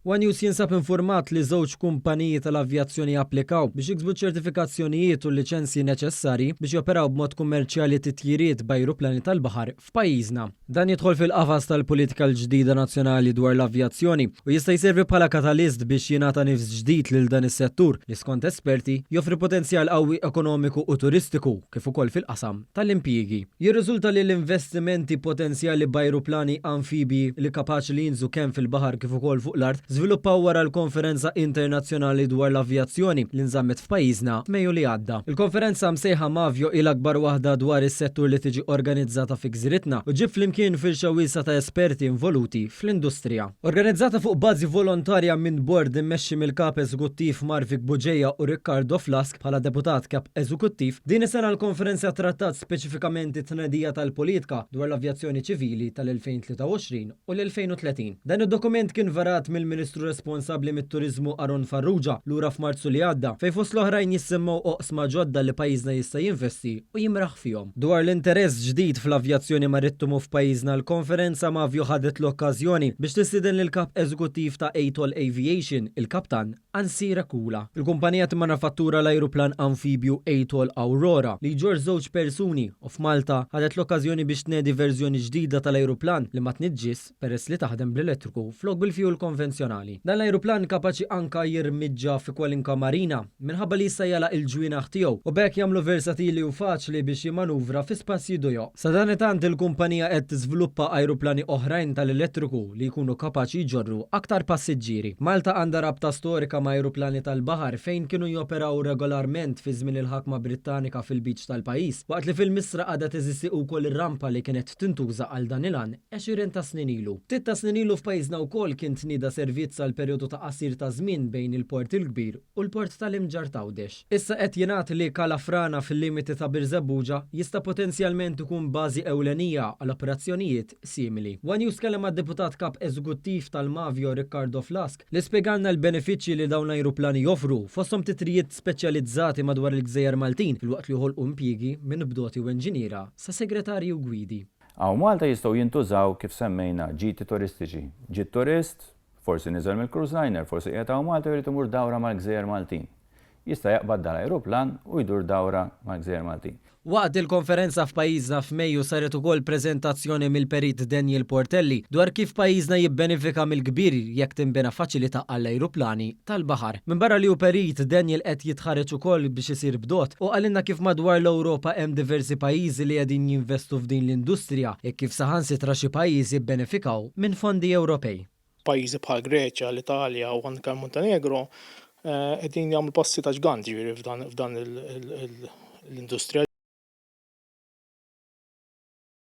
OneNews jinsab informat li żewġ kumpaniji tal-avjazzjoni applikaw biex jiksbu ċertifikazzjonijiet u liċenzji neċessarji biex joperaw b'mod kummerċjali titjiriet b'ajruplani tal-baħar f'pajjiżna. Dan jidħol fil-qafas tal-politika l-ġdida nazzjonali dwar l-avjazzjoni u jista' jservi bħala katalist biex jingħata nifs ġdid lil dan is-settur li skont esperti joffri potenzjal qawwi ekonomiku u turistiku kif ukoll fil-qasam tal-impjiegi. Jirriżulta li l-investimenti potenzjali b'ajruplani amfibji li kapaċi li jinżu kemm fil-baħar kif ukoll fuq l-art żviluppaw wara l-Konferenza Internazzjonali dwar l-Avjazzjoni li nżammet f'pajjiżna f'Mejju li għadda. Il-konferenza msejħa Mavjo il akbar waħda dwar is-settur li tiġi organizzata fi Gżiritna u ġib flimkien firxa wiesa ta' esperti involuti fl-industrija. Organizzata fuq bażi volontarja minn bord immexxi mill-kap eżekuttiv Marvik Buġeja u Riccardo Flask bħala deputat kap eżekuttiv, din is-sena l-konferenza trattat speċifikament it-tnedija tal-politika dwar l-avjazzjoni ċivili tal-2023 u l-2030. Dan id-dokument kien varat mill-Ministru responsabbli mit-Turiżmu Aron Farrugia lura f'Marzu li għadda fejn fost l-oħrajn jissemmaw oqsma ġodda li pajjiżna jista' jinvesti u jimraħ fihom. Dwar l-interess ġdid fl-avjazzjoni marittimu f'pajjiżna l-konferenza Mavjo ħadet l-okkażjoni biex tistieden lil-kap eżekuttiv ta' ATOL Aviation, il-kaptan Ansira Kula. Il-kumpanija timmanifattura l-ajruplan amfibju ATOL Aurora li jġor żewġ persuni u f'Malta ħadet l-okkażjoni biex tnedi verżjoni ġdida tal-ajruplan li ma tniġġis peress li taħdem bl-elettriku flok bil-fjuwil konvenzjonali. Dan l-ajruplan kapaċi anka jirmiġġa fi kwalinka marina minħabba li jista' jagħlaq il-ġwienaħ tiegħu u bekk jagħmlu versatili u faċli biex jimanuvra fi spazji dojo. Sa dan it-tant il-kumpanija qed tiżviluppa ajruplani oħrajn tal-elettriku li jkunu kapaċi jġorru aktar passiġġieri. Malta għandha rabta storika ma' ajruplani tal-baħar fejn kienu joperaw regolarment fi żmien il-ħakma Brittanika fil-biċ tal-pajjiż, waqt li fil-Misra għadha teżisti wkoll ir-rampa li kienet tintuża għal dan il-għan 20 ta' snin ilu. 3 ta' snin ilu f'pajjiżna wkoll kien tnieda servizz għal perjodu ta' qasir ta' żmien bejn il-Port il-Kbir u l-Port tal-Imġar Tawdex. Issa qed jingħad li Kalafrana fil-limiti ta' Birzebbuġa jista' potenzjalment ikun bażi ewlenija għal operazzjonijiet simili. OneNews kellem mad-deputat kap eżekuttiv tal-Mavjo Riccardo Flask li spjegalna l-benefiċċji li dawn l-ajruplani joffru fosthom titrijiet speċjalizzati madwar il-Gżejjer Maltin filwaqt li joħolqu impjiegi minn bdoti u inġiniera sa segretarji u gwidi. Għaw Malta jistgħu jintużaw kif semmejna ġiti turistiċi. Ġit turist, forsi niżel mill-cruise liner, forsi qiegħed hawn Malta jrid imur dawra mal-Gżejjer Maltin. Jista' jaqbad dal-ajruplan u jdur dawra mal-Gżejjer Maltin. Waqt il-konferenza f'pajjiżna f'Mejju saret ukoll preżentazzjoni mill-perit Daniel Portelli dwar kif pajjiżna jibbenefika mill-kbir jekk tinbena faċilità għall-ajruplani tal-baħar. Minn barra li hu perit Daniel qed jitħareġ ukoll biex isir bdot u għalinna kif madwar l-Ewropa hemm diversi pajjiżi li qegħdin jinvestu f'din l-industrija e kif saħansitra xi pajjiżi jibbenefikaw minn fondi Ewropej. Pajjiżi bħal Greċja, l-Italja u anke Montenegro qegħdin jagħmlu passi ta' ġgant ġifieri f'dan l-industrija